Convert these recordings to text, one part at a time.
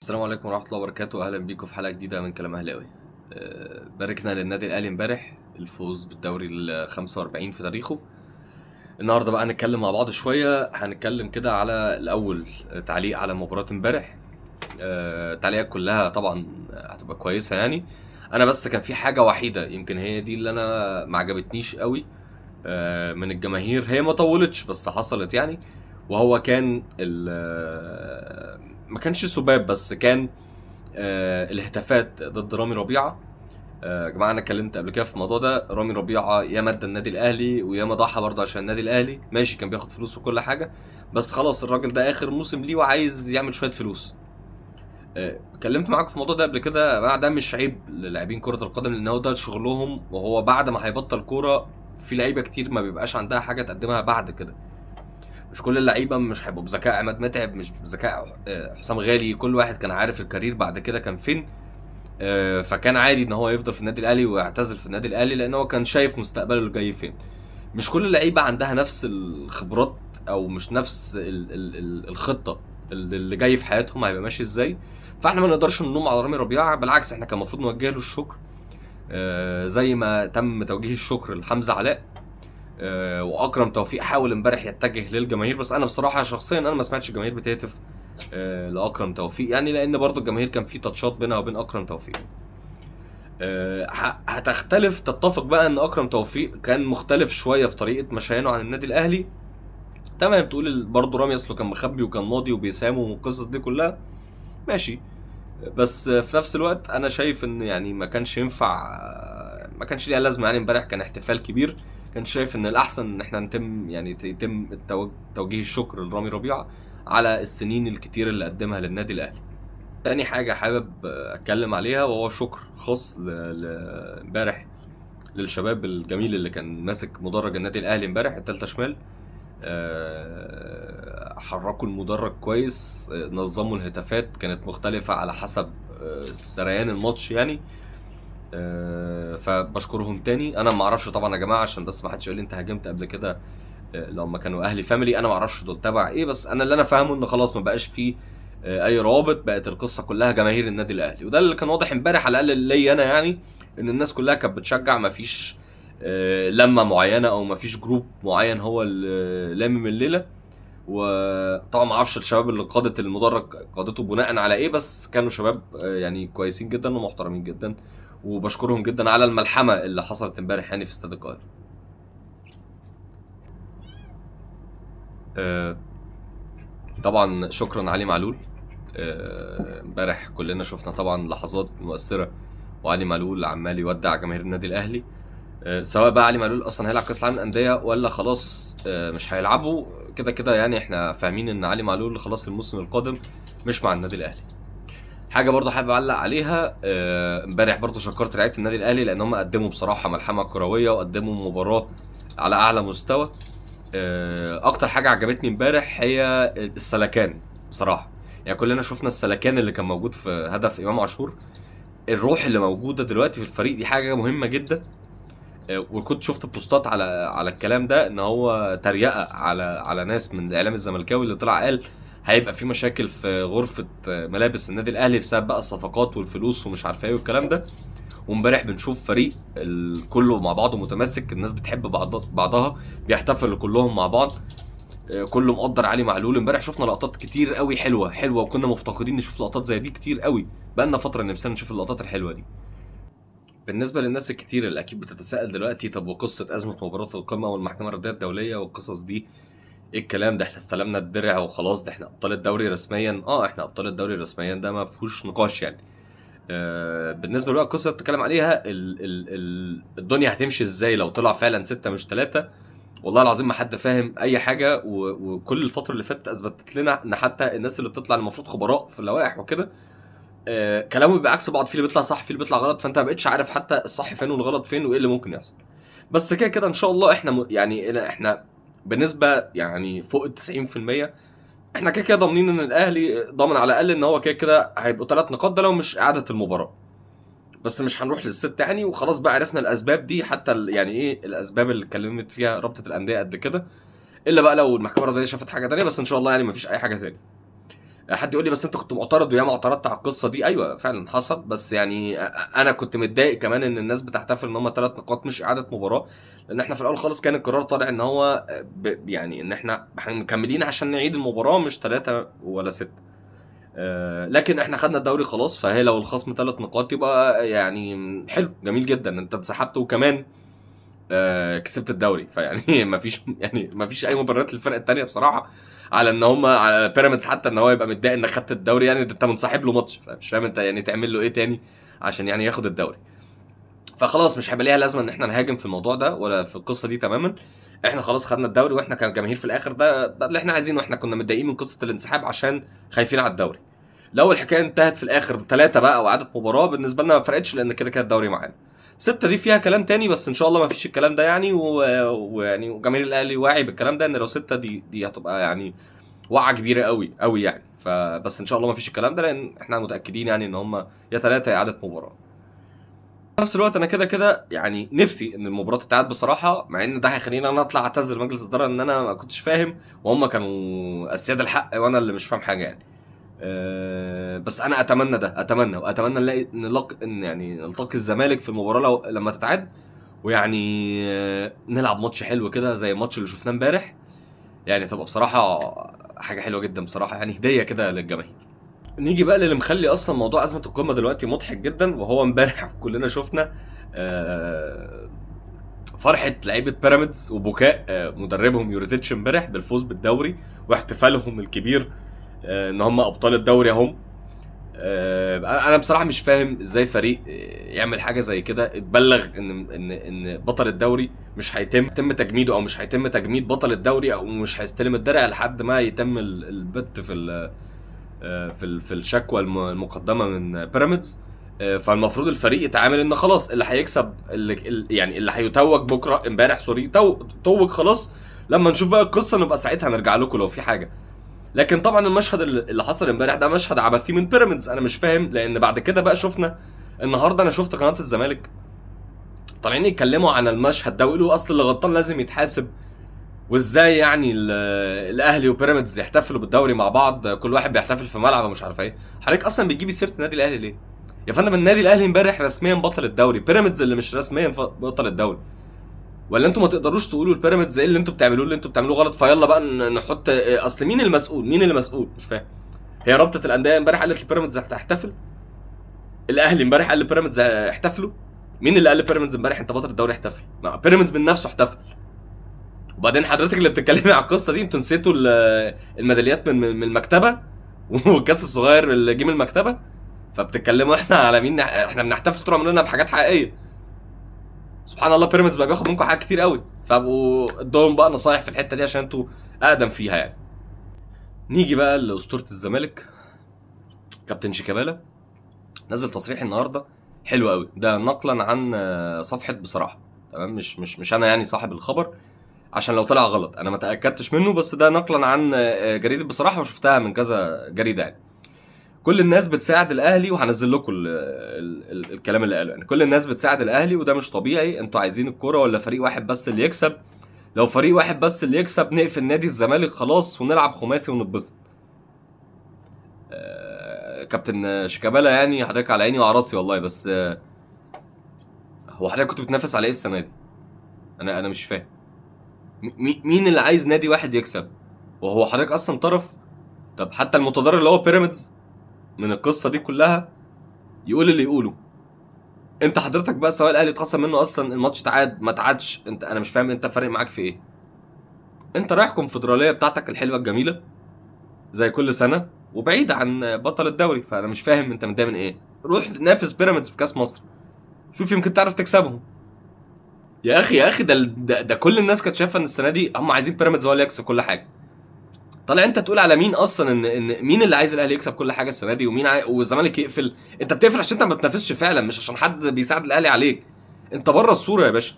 السلام عليكم ورحمة الله وبركاته. أهلا بيكم في حلقة جديدة من كلام أهلاوي. باركنا للنادي الأهلي امبارح الفوز بالدوري ال 45 في تاريخه. النهارده بقى هنتكلم مع بعض شوية، هنتكلم كده على الأول تعليق على مباراة امبارح. التعليقات كلها طبعا هتبقى كويسة يعني. أنا بس كان في حاجة وحيدة يمكن هي دي اللي أنا ما عجبتنيش قوي من الجماهير، هي ما طولتش بس حصلت يعني. وهو كان ما كانش سباب، بس كان الهتافات ضد رامي ربيعه. يا جماعه انا اتكلمت قبل كده في الموضوع ده. رامي ربيعه ياما ادى النادي الاهلي وياما ضحى برضه عشان النادي الاهلي، ماشي كان بياخد فلوس وكل حاجه، بس خلاص الراجل ده اخر موسم ليه وعايز يعمل شويه فلوس. اتكلمت معاكم في الموضوع ده قبل كده يا جماعه، ده مش عيب للاعبين كره القدم لان هو ده شغلهم، وهو بعد ما هيبطل كوره في لعيبه كتير ما بيبقاش عندها حاجه تقدمها بعد كده. مش كل اللعيبه مش هيبقوا بذكاء عماد متعب، مش بذكاء حسام غالي. كل واحد كان عارف الكارير بعد كده كان فين. فكان عادي ان هو يفضل في النادي الاهلي ويعتزل في النادي الاهلي لان هو كان شايف مستقبله اللي جاي فين. مش كل اللعيبه عندها نفس الخبرات او مش نفس الخطه اللي جاي في حياتهم هيبقى ماشي ازاي. فاحنا ما نقدرش نلوم على رامي ربيعه، بالعكس احنا كان المفروض نوجه له الشكر زي ما تم توجيه الشكر لحمزه علاء. واكرم توفيق حاول امبارح يتجه للجماهير، بس انا بصراحه شخصيا انا ما سمعتش الجماهير بتهتف لاكرم توفيق يعني، لان برضو الجماهير كان في تاتشات بينها وبين اكرم توفيق. هتختلف تتفق بقى ان اكرم توفيق كان مختلف شويه في طريقه مشيانه عن النادي الاهلي. تمام، تقول برضه رامي اصله كان مخبي وكان ماضي وبيسامه والقصص دي كلها، ماشي. بس في نفس الوقت انا شايف ان يعني ما كانش ينفع، ما كانش ليها لازمه يعني. امبارح كان احتفال كبير، كان شايف ان الاحسن ان احنا نتم يعني يتم توجيه الشكر لرامي ربيعه على السنين الكتير اللي قدمها للنادي الاهلي. تاني حاجة حابب اتكلم عليها وهو شكر خاص امبارح للشباب الجميل اللي كان ماسك مدرج النادي الاهلي امبارح التالتة شمال. حركوا المدرج كويس، نظموا الهتافات كانت مختلفة على حسب سريان الماتش يعني. فبشكرهم تاني. انا ما اعرفش طبعا يا جماعة عشان بس ما حدش يقول لي انت هاجمت قبل كده لو ما كانوا اهلي فاميلي، انا ما اعرفش دول تبع ايه، بس انا اللي انا فاهمه ان خلاص ما بقاش فيه اي روابط، بقت القصه كلها جماهير النادي الاهلي. وده اللي كان واضح امبارح على الاقل ليا انا يعني، ان الناس كلها كانت بتشجع، ما فيش لمه معينه او ما فيش جروب معين هو اللي لامم الليله. وطبعا ما اعرفش الشباب اللي قادت المدرج قادته بناء على ايه، بس كانوا شباب يعني كويسين جدا ومحترمين جدا، وبشكرهم جدا على الملحمه اللي حصلت امبارح يعني في استاد القاهره. آه، طبعا شكرا علي معلول. امبارح كلنا شفنا طبعا لحظات مؤثره وعلي معلول عمال يودع جماهير النادي الاهلي. سواء بقى علي معلول اصلا هيلعب كاس العالم للانديه ولا خلاص مش هيلعبه، كده كده يعني احنا فاهمين ان علي معلول خلاص الموسم القادم مش مع النادي الاهلي. حاجه برضه حابب اعلق عليها، امبارح برضه شكرت لعيبه النادي الاهلي لان هم قدموا بصراحه ملحمه كرويه وقدموا مباراه على اعلى مستوى. اكتر حاجه عجبتني امبارح هي السلكان بصراحه. يعني كلنا شفنا السلكان اللي كان موجود في هدف امام عاشور. الروح اللي موجوده دلوقتي في الفريق دي حاجه مهمه جدا. وكنت شفت بوستات على الكلام ده ان هو تريقه على ناس من الاعلام الزملكاوي اللي طلع قال هيبقى في مشاكل في غرفه ملابس النادي الاهلي بسبب بقى الصفقات والفلوس ومش عارف ايه والكلام ده. وامبارح بنشوف فريق كله مع بعضه متماسك، الناس بتحب بعضها، بيحتفلوا كلهم مع بعض. كله مقدر علي معلول. امبارح شفنا لقطات كتير قوي حلوه حلوه، وكنا مفتقدين نشوف لقطات زي دي كتير قوي، بقالنا فتره نفسنا نشوف اللقطات الحلوه دي. بالنسبه للناس الكتير اللي اكيد بتتساءل دلوقتي، طب وقصه ازمه مباراه القمه والمحكمه الرديه الدوليه والقصص دي ايه الكلام ده؟ احنا استلمنا الدرع وخلاص، ده احنا ابطال الدوري رسميا. احنا ابطال الدوري رسميا، ده ما فيهوش نقاش يعني. بالنسبه بقى القصه اللي بتتكلم عليها الدنيا هتمشي ازاي لو طلع فعلا 6 مش 3؟ والله العظيم ما حد فاهم اي حاجه، وكل الفتره اللي فاتت اثبتت لنا ان حتى الناس اللي بتطلع المفروض خبراء في اللوائح وكده كلامه بيبقى عكس بعض، في اللي بيطلع صح في اللي بيطلع غلط، فانت ما بقتش عارف حتى الصح فين والغلط فين وايه اللي ممكن يحصل. بس كده كده ان شاء الله احنا يعني احنا بنسبه يعني فوق ال 90% احنا كده كده ضامنين ان الاهلي ضامن على الاقل ان هو كده كده هيبقوا 3 نقاط، ده لو مش اعاده المباراه. بس مش هنروح للست يعني، وخلاص بقى عرفنا الاسباب دي، حتى يعني ايه الاسباب اللي اتكلمت فيها رابطه الانديه قد كده، الا بقى لو المحكمه الرياضيه شافت حاجه تانية، بس ان شاء الله يعني مفيش اي حاجه تانية. حد يقول لي بس انت كنت معترض وياما اعترضت على القصه دي. ايوه فعلا حصل، بس يعني انا كنت متضايق كمان ان الناس بتحتفل ان هم 3 نقاط مش اعاده مباراه، لان احنا في الاول خالص كان القرار طالع ان هو يعني ان احنا مكملين عشان نعيد المباراه، مش 3 ولا 6. لكن احنا خدنا الدوري خلاص، فهي لو الخصم 3 نقاط يبقى يعني حلو جميل جدا، انت اتسحبت وكمان كسبت الدوري. فيعني مفيش اي مبررات للفرق التانية بصراحه على ان هم على بيراميدز حتى ان هو يبقى متضايق انك خدت الدوري. يعني ده انت منسحب له ماتش، فمش فاهم انت يعني تعمل له ايه تاني عشان يعني ياخد الدوري. فخلاص مش هيبقى ليها لازمه ان احنا نهاجم في الموضوع ده ولا في القصه دي تماما. احنا خلاص خدنا الدوري، واحنا كجماهير في الاخر ده اللي احنا عايزينه. احنا كنا متضايقين من قصه الانسحاب عشان خايفين على الدوري. لو الحكايه انتهت في الاخر 3 بقى واعاده مباراه بالنسبه لنا ما فرقتش، لان كده كده الدوري معانا. 6 دي فيها كلام تاني، بس ان شاء الله ما فيش الكلام ده يعني. ويعني وجماهير الاهلي واعي بالكلام ده، ان لو 6 دي هتبقى يعني وقعه كبيره قوي قوي يعني. فبس ان شاء الله ما فيش الكلام ده، لان احنا متاكدين يعني ان هم يا 3 يا اعاده مباراه. في نفس الوقت انا كده كده يعني نفسي ان المباراه تتعاد بصراحه، مع ان ده هيخليني انا اطلع اعتذر مجلس الاداره ان انا ما كنتش فاهم وهم كانوا اسياد الحق وانا اللي مش فاهم حاجه يعني. بس انا اتمنى ده، واتمنى نلاقي يعني نلتقي الزمالك في المباراه لما تتعاد، ويعني نلعب ماتش حلو كده زي الماتش اللي شفناه امبارح. يعني تبقى بصراحه حاجه حلوه جدا بصراحه، يعني هديه كده للجماهير. نيجي بقى للي مخلي اصلا موضوع ازمه القمه دلوقتي مضحك جدا، وهو امبارح كلنا شفنا فرحه لعيبه بيراميدز وبكاء مدربهم يوريتيتش امبارح بالفوز بالدوري، واحتفالهم الكبير ان هم ابطال الدوري اهم. انا بصراحه مش فاهم ازاي فريق يعمل حاجه زي كده. اتبلغ ان بطل الدوري مش هيتم تجميده، او مش هيتم تجميد بطل الدوري، او مش هيستلم الدرع لحد ما يتم البت في الشكوى المقدمه من بيراميدز. فالمفروض الفريق يتعامل ان خلاص اللي هيكسب يعني اللي هيتوج بكره امبارح سوري توج خلاص. لما نشوف بقى القصه نبقى ساعتها نرجع لكم لو في حاجه. لكن طبعا المشهد اللي حصل امبارح ده مشهد عبثي من بيراميدز، انا مش فاهم. لان بعد كده بقى شفنا النهارده، انا شفت قناه الزمالك طالعين يتكلموا عن المشهد ده ويقولوا اصل اللي غلطان لازم يتحاسب، وازاي يعني الاهلي وبيراميدز يحتفلوا بالدوري مع بعض، كل واحد بيحتفل في ملعب ومش عارف ايه. حضرتك اصلا بتجيبي سيره النادي الاهلي ليه يا فندم؟ النادي الاهلي امبارح رسميا بطل الدوري، بيراميدز اللي مش رسميا بطل الدوري. ولا انتوا ما تقدروش تقولوا لبيراميدز ايه اللي انتوا بتعملوه، اللي انتوا بتعملوه غلط، فيلا بقى نحط اصل مين المسؤول؟ مين اللي مسؤول؟ مش فاهم. هي رابطه الانديه امبارح قالت لبيراميدز هتحتفل، الاهلي امبارح قال لبيراميدز احتفلوا. مين اللي قال لبيراميدز امبارح انت بطل الدوري احتفل؟ ما بيراميدز من نفسه احتفل. وبعدين حضرتك اللي بتتكلمي على القصه دي، انتوا نسيتوا الميداليات من المكتبه والكاس الصغير اللي جه من المكتبه. فبتتكلموا احنا على مين؟ احنا بنحتفل طول عمرنا بحاجات حقيقيه. سبحان الله بيراميدز بقى بياخد منكم حاجات كتير قوي، فابقوا ادوهم بقى نصايح في الحته دي عشان انتوا اقدم فيها يعني. نيجي بقى لاسطوره الزمالك كابتن شيكابالا، نزل تصريح النهارده حلو قوي، ده نقلا عن صفحه بصراحه. تمام، مش انا يعني صاحب الخبر، عشان لو طلع غلط انا ما تاكدتش منه، بس ده نقلا عن جريده بصراحه وشفتها من كذا جريده يعني. كل الناس بتساعد الاهلي، وهنزل لكم الكلام اللي قاله يعني. كل الناس بتساعد الاهلي وده مش طبيعي. انتوا عايزين الكوره ولا فريق واحد بس اللي يكسب؟ لو فريق واحد بس اللي يكسب نقفل نادي الزمالك خلاص ونلعب خماسي ونتبسط. كابتن شيكابالا يعني حضرتك على عيني وعلى راسي والله، بس هو حضرتك كنت بتنافس على ايه السنه دي؟ انا مش فاهم. مين اللي عايز نادي واحد يكسب وهو حضرتك اصلا طرف؟ طب حتى المتضرر اللي هو بيراميدز من القصه دي كلها يقول اللي يقوله. انت حضرتك بقى سواء الاهلي اتخصم منه اصلا الماتش تعاد ما تعادش، انا مش فاهم انت فارق معاك في ايه. انت رايح كونفدراليه بتاعتك الحلوه الجميله زي كل سنه وبعيد عن بطل الدوري، فانا مش فاهم انت متضايق من ايه. روح نافس بيراميدز في كاس مصر، شوف يمكن تعرف تكسبهم. يا اخي يا اخي ده كل الناس كانت شايفه ان السنه دي هم عايزين بيراميدز هو اللي يكسب كل حاجه. طالع انت تقول على مين اصلا ان مين اللي عايز الاهلي يكسب كل حاجه السنه دي، ومين والزمالك يقفل؟ انت بتقفل عشان انت ما بتنافسش فعلا، مش عشان حد بيساعد الاهلي عليك. انت بره الصوره يا باشا.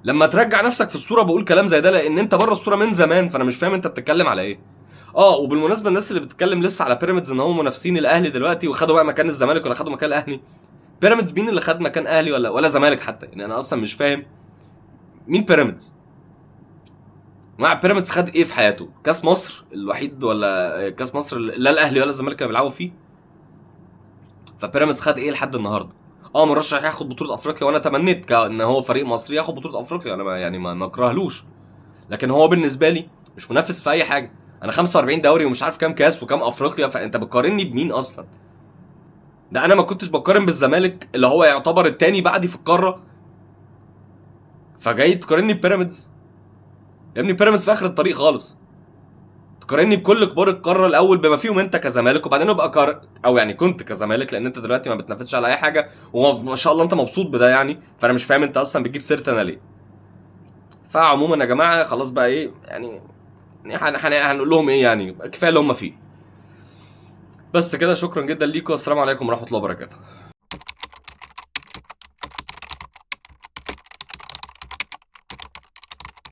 لما ترجع نفسك في الصوره بقول كلام زي ده، لان انت بره الصوره من زمان، فانا مش فاهم انت بتتكلم على ايه. وبالمناسبه الناس اللي بتتكلم لسه على بيراميدز ان هم منافسين الاهلي دلوقتي وخدوا بقى مكان الزمالك ولا خدوا مكان الاهلي، بيراميدز مين اللي خد مكان اهلي ولا زمالك حتى؟ يعني انا اصلا مش فاهم مين بيراميدز. مع بيراميدز خد ايه في حياته؟ كاس مصر الوحيد، ولا كاس مصر لا الاهلي ولا الزمالك كانوا بيلعبوا فيه. فبيراميدز خد ايه لحد النهارده؟ مرشح ياخد بطوله افريقيا، وانا تمنيت ان هو فريق مصري ياخد بطوله افريقيا، انا ما اكرهلوش. لكن هو بالنسبه لي مش منافس في اي حاجه. انا 45 دوري ومش عارف كام كاس وكام افريقيا، فانت بتقارني بمين اصلا؟ ده انا ما كنتش بقارن بالزمالك اللي هو يعتبر التاني بعدي في القاره، فجاي تقارني ببيراميدز؟ يا ابني بيراميدز في اخر الطريق خالص. تقارني بكل كبار القاره الاول بما فيهم انت كزمالك، وبعدين ابقى او يعني كنت كزمالك، لان انت دلوقتي ما بتنافسش على اي حاجه، وما شاء الله انت مبسوط بده يعني. فانا مش فاهم انت اصلا بتجيب سيرتي انا ليه. فعموما يا جماعه خلاص بقى ايه يعني، هنقول لهم ايه يعني؟ كفايه اللي هم فيه. بس كده، شكرا جدا ليكم، والسلام عليكم ورحمه الله وبركاته.